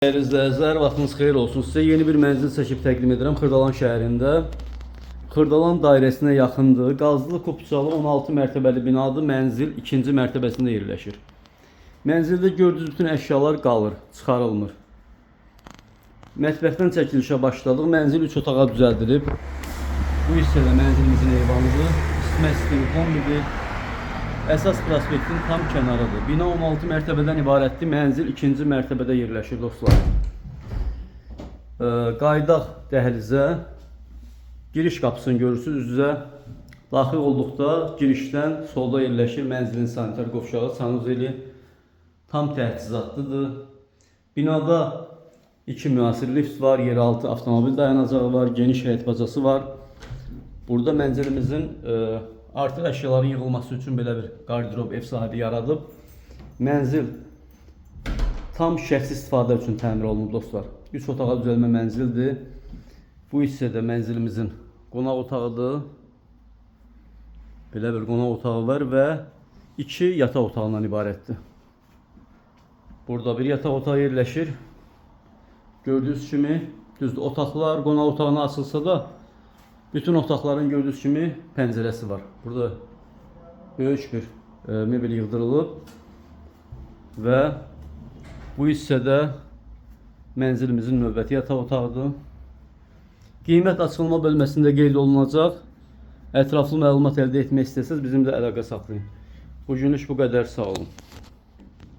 Dəyərli izləyicilər, vaxtınız xeyir olsun. Sizə yeni bir mənzil seçib təqdim edirəm Xırdalan şəhərində. Xırdalan dairəsinə yaxındır. Qazlı kupçalı 16 mərtəbəli binadır. Mənzil 2-ci mərtəbəsində yerləşir. Mənzildə gördüyünüz bütün əşyalar qalır, çıxarılmır. Mətbəxdən çəkilişə başladıq. Mənzil 3 otağa düzəldilib. Bu hissədə mənzilimizin eyvanıdır. İstinmə sistemi kombidir. Əsas prospektin tam kənarıdır. Bina 16 mərtəbədən ibarətdir. Mənzil 2-ci mərtəbədə yerləşir dostlar. Qaydaq dəhlizə. Giriş qapısını görürsünüz üzrə. Daxil olduqda girişdən solda yerləşir mənzilin sanitar qovşağı, sanuzeli. Tam təchizatlıdır. Binada 2 müasir lift var, yeraltı avtomobil dayanacağı var, geniş həyət bacası var. Burada mənzilimizin artıq əşyaların yığılması üçün belə bir qardirob ev sahibi yaradıb. Mənzil tam şəxsi istifadə üçün təmir olunub dostlar. 3 otağa düzəlmə mənzildir. Bu hissədə mənzilimizin qonaq otağıdır. Belə bir qonaq otağı var və 2 yataq otağından ibarətdir. Burada bir yataq otağı yerləşir. Gördüyünüz kimi düzdür, otaqlar qonaq otağına açılsa da bütün otaqların gördüyünüz kimi pəncərəsi var. Burada böyük bir mebel yığdırılıb və bu hissədə mənzilimizin növbəti yataq otağıdır. Qiymət açılma bölməsində qeyd olunacaq. Ətraflı məlumat əldə etmək istəsəniz bizimlə əlaqə saxlayın. Bugünlük bu qədər, sağ olun.